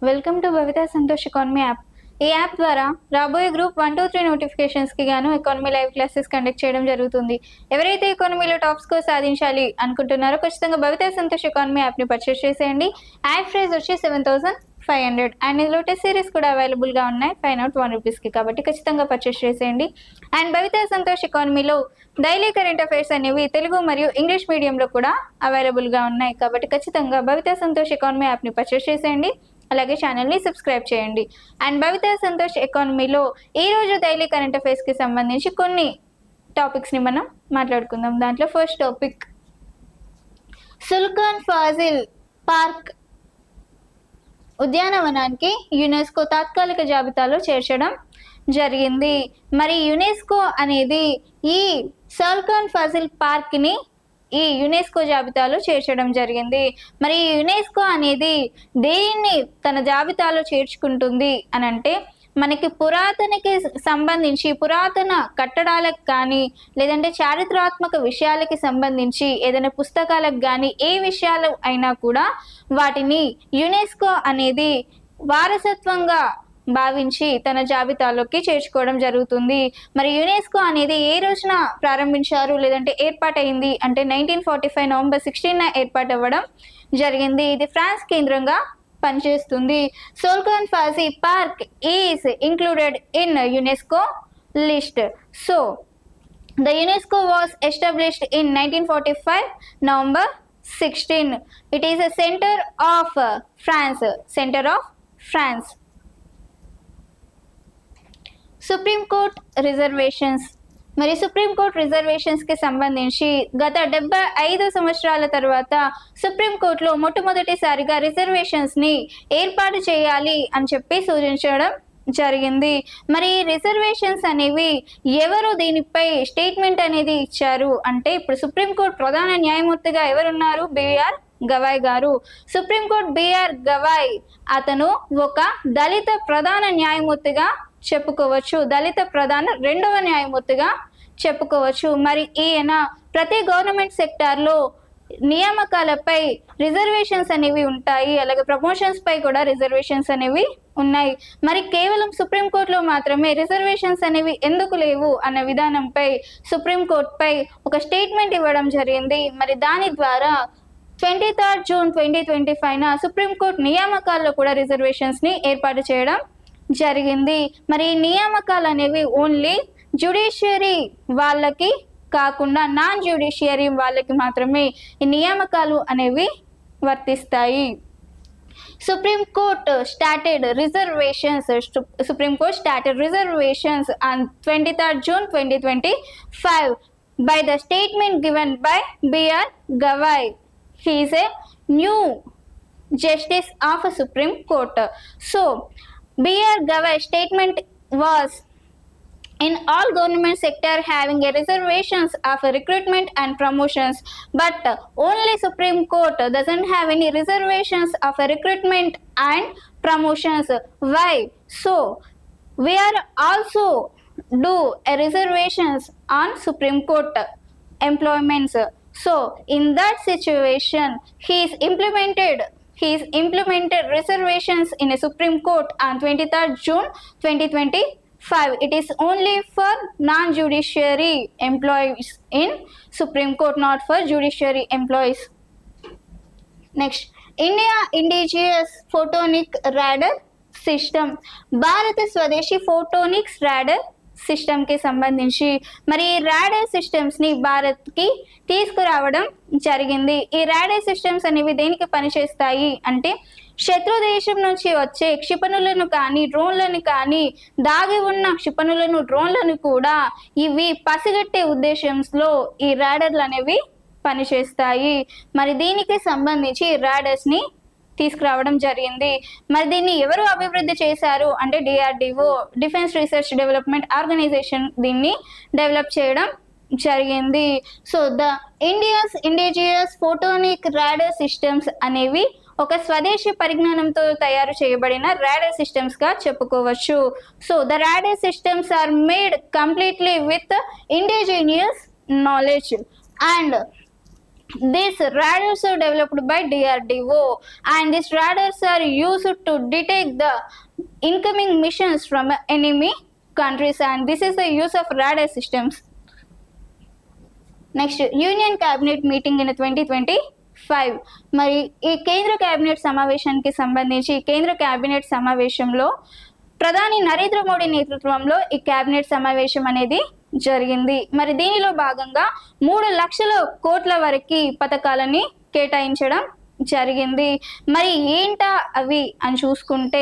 Welcome to Bhavitha Santosh economy app. ఈ app ద్వారా రాబోయే గ్రూప్ 1, 2, 3 నోటిఫికేషన్స్కి గాను ఎకానమీ లైవ్ క్లాసెస్ కండక్ట్ చేయడం జరుగుతుంది. ఎవరైతే ఎకానమీలో టాప్ స్కోర్ సాధించాలి అనుకుంటున్నారో ఖచ్చితంగా భవిత సంతోష్ ఎకానమీ యాప్ని పర్చేస్ చేసేయండి. యాప్ ప్రైస్ వచ్చి 7,500 అండ్ ఇందులో టెస్ట్ సిరీస్ కూడా అవైలబుల్గా ఉన్నాయి 501 రూపీస్కి. కాబట్టి ఖచ్చితంగా పర్చేస్ చేసేయండి. అండ్ భవిత సంతోష్ ఎకానమీలో డైలీ కరెంట్ అఫైర్స్ అనేవి తెలుగు మరియు ఇంగ్లీష్ మీడియంలో కూడా అవైలబుల్గా ఉన్నాయి. కాబట్టి ఖచ్చితంగా భవిత సంతోష్ ఎకానమీ యాప్ని పర్చేస్ చేసేయండి. అలాగే ఛానల్ని సబ్స్క్రైబ్ చేయండి. అండ్ భవిత సంతోష్ ఎకానమీలో ఈరోజు డైలీ కరెంట్ అఫైర్స్కి సంబంధించి కొన్ని టాపిక్స్ని మనం మాట్లాడుకుందాం. దాంట్లో ఫస్ట్ టాపిక్, సుల్తాన్ ఫాజిల్ పార్క్ ఉద్యానవనానికి యునెస్కో తాత్కాలిక జాబితాలో చేర్చడం జరిగింది. మరి యునెస్కో అనేది ఈ సుల్తాన్ ఫాజిల్ పార్క్ని ఈ యునెస్కో జాబితాలో చేర్చడం జరిగింది. మరి యునెస్కో అనేది దేన్ని తన జాబితాలో చేర్చుకుంటుంది అని అంటే, మనకి పురాతనకి సంబంధించి పురాతన కట్టడాలకు కానీ లేదంటే చారిత్రాత్మక విషయాలకి సంబంధించి ఏదైనా పుస్తకాలకు కానీ ఏ విషయాలు అయినా కూడా వాటిని యునెస్కో అనేది వారసత్వంగా భావించి తన జాబితాలోకి చేర్చుకోవడం జరుగుతుంది. మరి యునెస్కో అనేది ఏ రోజున ప్రారంభించారు లేదంటే ఏర్పాటైంది అంటే 1945 నవంబర్ 16న ఏర్పాటు అవ్వడం జరిగింది. ఇది ఫ్రాన్స్ కేంద్రంగా పనిచేస్తుంది. Sultan Fazil park is included in UNESCO list. So the UNESCO was established in 1945 November 16. It is a center of France. Supreme court reservations. మరి సుప్రీం కోర్ట్ రిజర్వేషన్స్కి సంబంధించి గత 75 సంవత్సరాల తర్వాత సుప్రీంకోర్టులో మొట్టమొదటిసారిగా రిజర్వేషన్స్ని ఏర్పాటు చేయాలి అని చెప్పి సూచించడం జరిగింది. మరి రిజర్వేషన్స్ అనేవి ఎవరు దీనిపై స్టేట్మెంట్ అనేది ఇచ్చారు అంటే, ఇప్పుడు సుప్రీంకోర్టు ప్రధాన న్యాయమూర్తిగా ఎవరున్నారు? బిఆర్ గవాయ్ గారు. సుప్రీంకోర్టు బిఆర్ గవాయ్ అతను ఒక దళిత ప్రధాన న్యాయమూర్తిగా చెప్పుకోవచ్చు, దళిత ప్రధాన రెండవ న్యాయమూర్తిగా చెప్పుకోవచ్చు. మరి ఈయన ప్రతి గవర్నమెంట్ సెక్టార్లో నియామకాలపై రిజర్వేషన్స్ అనేవి ఉంటాయి, అలాగే ప్రమోషన్స్ పై కూడా రిజర్వేషన్స్ అనేవి ఉన్నాయి. మరి కేవలం సుప్రీంకోర్టులో మాత్రమే రిజర్వేషన్స్ అనేవి ఎందుకు లేవు అన్న విధానంపై సుప్రీంకోర్టుపై ఒక స్టేట్మెంట్ ఇవ్వడం జరిగింది. మరి దాని ద్వారా 23 జూన్ 2025 సుప్రీంకోర్టు నియామకాల్లో కూడా రిజర్వేషన్స్ని ఏర్పాటు చేయడం జరిగింది. మరి నియామకాలు అనేవి ఓన్లీ జ్యుడిషియరీ వాళ్ళకి కాకుండా నాన్ జ్యుడిషియరీ వాళ్ళకి మాత్రమే ఈ నియామకాలు అనేవి వర్తిస్తాయి. Supreme Court started reservations on 23 June 2025 by the statement given by B.R. Gavai. He is a new justice of Supreme Court. So B.R. Gavai statement was, in all government sector having a reservations of recruitment and promotions, but only Supreme Court doesn't have any reservations of recruitment and promotions. Why? So we are also do a reservations on Supreme Court employments. So in that situation he is implemented reservations in a Supreme Court on 23rd June 2025. It is only for non-judiciary employees in Supreme Court, not for judiciary employees. Next, India indigenous photonic radar system. భారత స్వదేశీ photonics radar సిస్టమ్కి సంబంధించి మరి radar సిస్టమ్స్ని భారత్కి తీసుకురావడం జరిగింది. ఈ radar systems అనేవి దేనికి పనిచేస్తాయి అంటే, శత్రు దేశం నుంచి వచ్చే క్షిపణులను కానీ డ్రోన్లను కానీ దాగి ఉన్న క్షిపణులను డ్రోన్లను కూడా ఇవి పసిగట్టే ఉద్దేశంలో ఈ రాడర్లు అనేవి పనిచేస్తాయి. మరి దీనికి సంబంధించి రాడర్స్ని తీసుకురావడం జరిగింది. మరి దీన్ని ఎవరు అభివృద్ధి చేశారు అంటే DRDO, defence research development organisation దీన్ని డెవలప్ చేయడం జరిగింది. So the indigenous photonic radar systems అనేవి ఒక స్వదేశీ పరిజ్ఞానంతో తయారు చేయబడిన రాడర్ సిస్టమ్స్గా చెప్పుకోవచ్చు. So the radar systems are made completely with indigenous knowledge and These radars are developed by DRDO, and these radars are used to detect the incoming missions from enemy countries, and this is the use of radar systems. Next union cabinet meeting in 2025. మరి ఈ కేంద్ర cabinet సమావేశానికి సంబంధించి కేంద్ర cabinet సమావేశంలో ప్రధాని నరేంద్ర మోడీ నేతృత్వంలో ఈ క్యాబినెట్ సమావేశం అనేది జరిగింది. మరి దీనిలో భాగంగా 3 లక్షల కోట్ల వరకు పథకాలని కేటాయించడం జరిగింది. మరి ఏంటా అవి అని చూసుకుంటే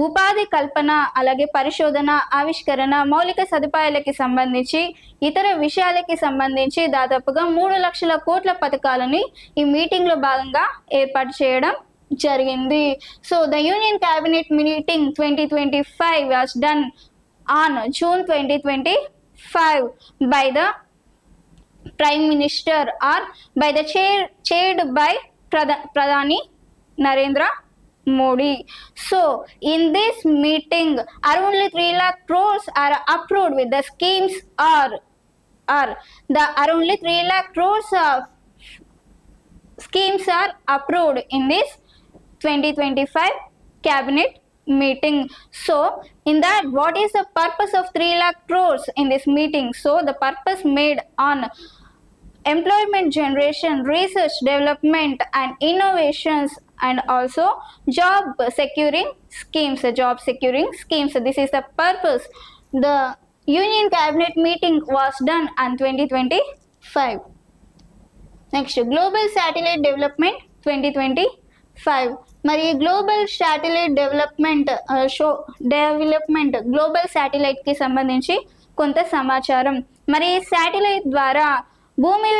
ఉపాధి కల్పన, అలాగే పరిశోధన, ఆవిష్కరణ, మౌలిక సదుపాయాలకి సంబంధించి ఇతర విషయాలకి సంబంధించి దాదాపుగా 3 లక్షల కోట్ల పథకాలని ఈ మీటింగ్ లో భాగంగా ఏర్పాటు చేయడం జరిగింది. So the union cabinet meeting 2025 was done on June 2025 by the Prime Minister or by the chaired by Pradhani Narendra Modi. So in this meeting around 3 lakh crores are approved with the schemes or the around 3 lakh crores of schemes are approved in this 2025 cabinet meeting. So in that, what is the purpose of 3 lakh crores in this meeting? So the purpose made on employment generation, research, development and innovations, and also job securing schemes. This is the purpose. The union cabinet meeting was done on 2025. Next, global satellite development 2025. మరి global satellite development global satellite కి సంబంధించి కొంత సమాచారం. మరి satellite ద్వారా భూమి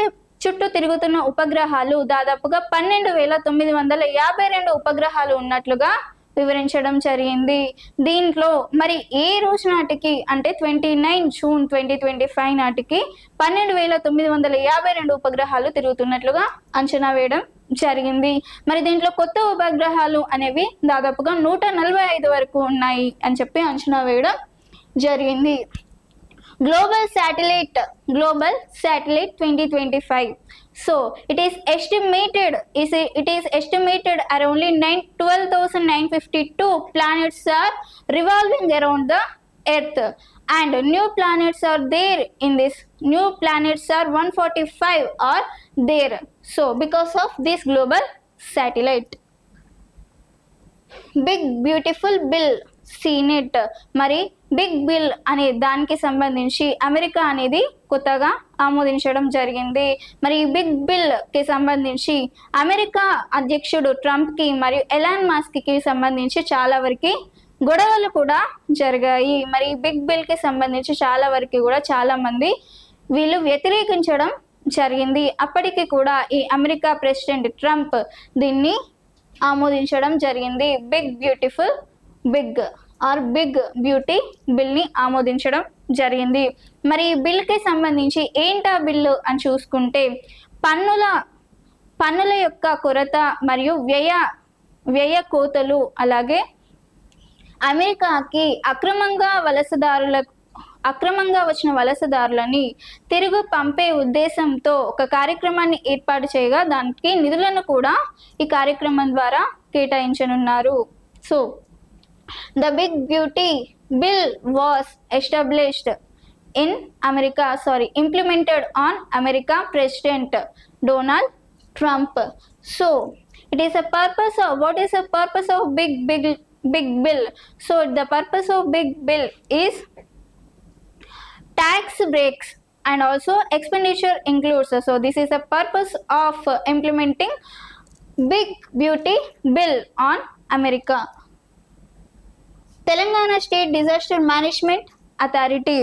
చుట్టూ తిరుగుతున్న ఉపగ్రహాలు దాదాపుగా 12,952 ఉపగ్రహాలు ఉన్నట్లుగా వివరించడం జరిగింది. దీంట్లో మరి ఏ రోజు నాటికి అంటే 29 జూన్ 2025 నాటికి 12,952 ఉపగ్రహాలు తిరుగుతున్నట్లుగా అంచనా వేయడం జరిగింది. మరి దీంట్లో కొత్త ఉపగ్రహాలు అనేవి దాదాపుగా 145 వరకు ఉన్నాయి అని చెప్పి అంచనా వేయడం జరిగింది. Global Satellite 2025. So it is estimated around 12,952 planets are revolving around the Earth, and new planets are there. In this new planets are 145 are there. So because of this global satellite. Big Beautiful Bill Senate. మరి big bill అనే దానికి సంబంధించి America అనేది కొత్తగా ఆమోదించడం జరిగింది. మరి ఈ బిగ్ బిల్ కి సంబంధించి అమెరికా అధ్యక్షుడు ట్రంప్ కి మరియు ఎలాన్ మస్క్ కి సంబంధించి చాలా వరకు గొడవలు కూడా జరిగాయి. మరి బిగ్ బిల్ కి సంబంధించి చాలా వరకు కూడా చాలా మంది వీళ్ళు వ్యతిరేకించడం జరిగింది. అప్పటికి కూడా ఈ అమెరికా ప్రెసిడెంట్ ట్రంప్ దీన్ని ఆమోదించడం జరిగింది. బిగ్ బ్యూటీ బిల్ ని ఆమోదించడం జరిగింది. మరి ఈ బిల్ కి సంబంధించి ఏంటా బిల్లు అని చూసుకుంటే పన్నుల యొక్క కొరత మరియు వ్యయ కోతలు, అలాగే అమెరికాకి అక్రమంగా వచ్చిన వలసదారులని తిరిగి పంపే ఉద్దేశంతో ఒక కార్యక్రమాన్ని ఏర్పాటు చేయగా దానికి నిధులను కూడా ఈ కార్యక్రమం ద్వారా కేటాయించనున్నారు. So the Big Beauty Bill was implemented on America President Donald Trump. So it is a purpose of, what is the purpose of big bill? So the purpose of big bill is tax breaks and also expenditure includes. So this is the purpose of implementing Big Beauty Bill on America. Telangana state disaster management authority,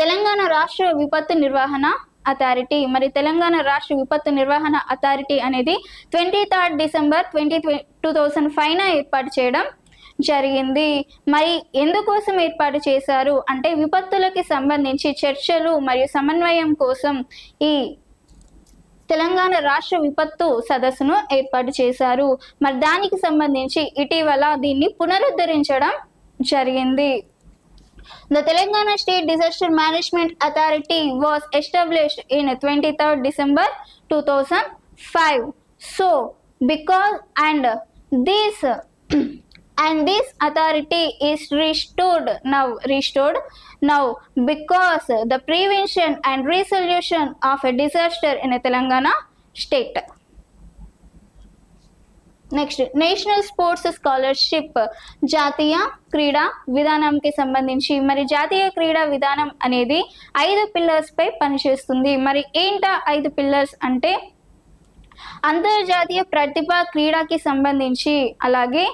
Telangana రాష్ట్ర విపత్తు నిర్వహణ authority. మరి తెలంగాణ రాష్ట్ర విపత్తు నిర్వహణ authority అనేది 23 December 2005 ఏర్పాటు చేయడం జరిగింది. మరి ఎందుకోసం ఏర్పాటు చేశారు అంటే విపత్తులకి సంబంధించి చర్చలు మరియు సమన్వయం కోసం ఈ తెలంగాణ రాష్ట్ర విపత్తు సదస్సును ఏర్పాటు చేశారు. మరి దానికి సంబంధించి ఇటీవల దీన్ని పునరుద్ధరించడం జరిగింది. The Telangana State Disaster Management Authority was established in 23rd December 2005. So, because this authority is restored now because the prevention and resolution of a disaster in a Telangana state. Next national sports scholarship జాతీయ క్రీడా విధానంకి సంబంధించి మరి జాతీయ క్రీడా విధానం అనేది 5 pillars పై పనిచేస్తుంది. మరి ఏంటా 5 పిల్లర్స్ అంటే అంతర్జాతీయ ప్రతిభ క్రీడాకి సంబంధించి, అలాగే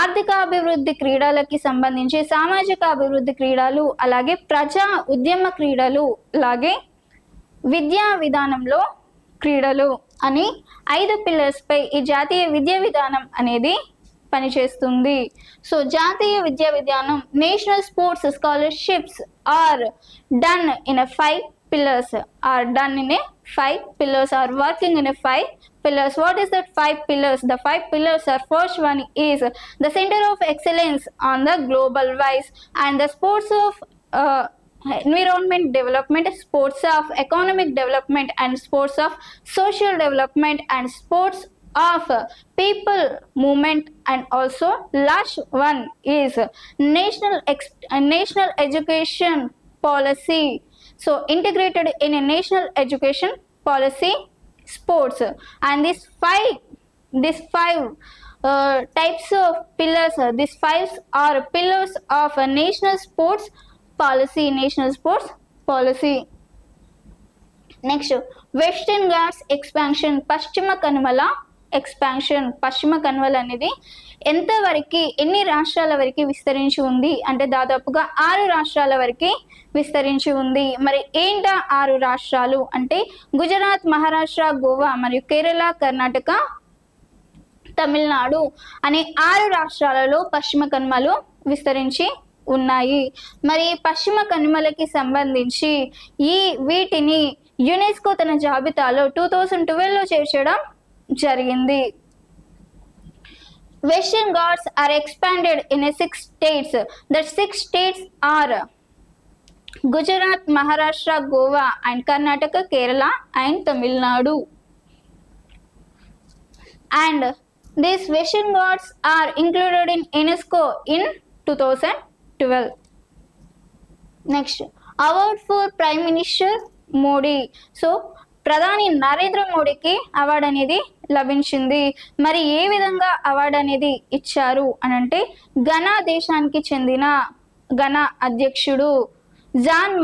ఆర్థిక అభివృద్ధి క్రీడలకి సంబంధించి, సామాజిక అభివృద్ధి క్రీడలు, అలాగే ప్రజా ఉద్యమ క్రీడలు, అలాగే విద్యా విధానంలో క్రీడలు అని 5 పిల్లర్స్ పై ఈ జాతీయ విద్యా విధానం అనేది పనిచేస్తుంది. సో జాతీయ విద్యా విధానం national sports scholarships are done in 5 pillars, are done in a 5 pillars, are working in a 5 pillars. What is that 5 pillars? The 5 pillars are, first one is the center of excellence on the global wise, and the sports of environment development, sports of economic development, and sports of social development, and sports of people movement. And also last one is national education policy, so integrated in a national education policy sports. And these five types of pillars, these 5 are pillars of a national sports policy. Next, Western Ghats expansion, పశ్చిమ కనుమల expansion. పశ్చిమ కనుమల అనేది ఎంతవరకు, ఎన్ని రాష్ట్రాల వరకు విస్తరించి ఉంది అంటే దాదాపుగా 6 రాష్ట్రాల వరకు విస్తరించి ఉంది. మరి ఏంటా 6 రాష్ట్రాలు అంటే గుజరాత్, మహారాష్ట్ర, గోవా మరియు కేరళ, కర్ణాటక, తమిళనాడు అనే 6 రాష్ట్రాలలో పశ్చిమ కనుమలు విస్తరించి ఉన్నాయి. మరి పశ్చిమ కనుమలకి సంబంధించి వీటిని యునెస్కో తన జాబితాలో 2012లో చేర్చడం జరిగింది. Western Ghats are expanded in 6 states. The 6 states are Gujarat, Maharashtra, Goa, and Karnataka, Kerala, and Tamil Nadu. And these Western Ghats are included in UNESCO in 2012. Next, award for Prime Minister Modi. So ప్రధాని నరేంద్ర మోడీకి award అనేది లభించింది. మరి ఏ విధంగా award అనేది ఇచ్చారు అని అంటే ఘనా దేశానికి చెందిన ఘనా అధ్యక్షుడు జాన్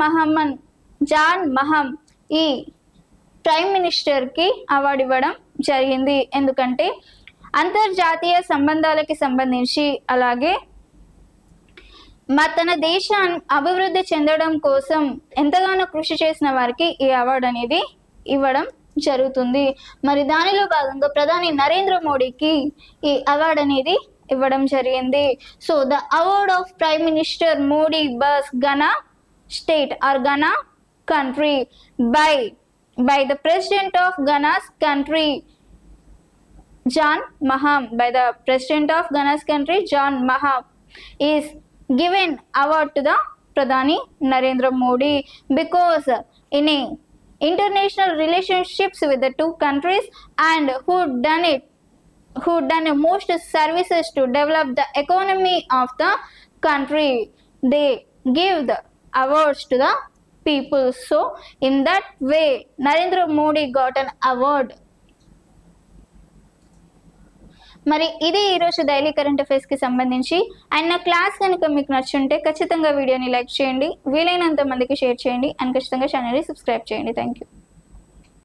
మహమ్ ఈ ప్రైమ్ మినిస్టర్కి అవార్డు ఇవ్వడం జరిగింది. ఎందుకంటే అంతర్జాతీయ సంబంధాలకి సంబంధించి, అలాగే తన దేశాన్ని అభివృద్ధి చెందడం కోసం ఎంతగానో కృషి చేసిన వారికి ఈ అవార్డు అనేది ఇవ్వడం జరుగుతుంది. మరి దానిలో భాగంగా ప్రధాని నరేంద్ర మోడీకి ఈ అవార్డు అనేది ఇవ్వడం జరిగింది. So the award of prime minister Modi was Ghana state or Ghana country by the president of Ghana's country John Maham, by the president of Ghana's country John Maham, is given award to the Pradhani Narendra Modi because in a international relationships with the 2 countries and who done most services to develop the economy of the country, they give the awards to the people. So in that way Narendra Modi got an award. మరి ఇది ఈరోజు daily current అఫైర్స్కి సంబంధించి. And నా class కనుక మీకు నచ్చుంటే ఖచ్చితంగా వీడియోని like చేయండి, వీలైనంత మందికి షేర్ చేయండి, అండ్ ఖచ్చితంగా ఛానల్ని సబ్స్క్రైబ్ చేయండి. Thank you.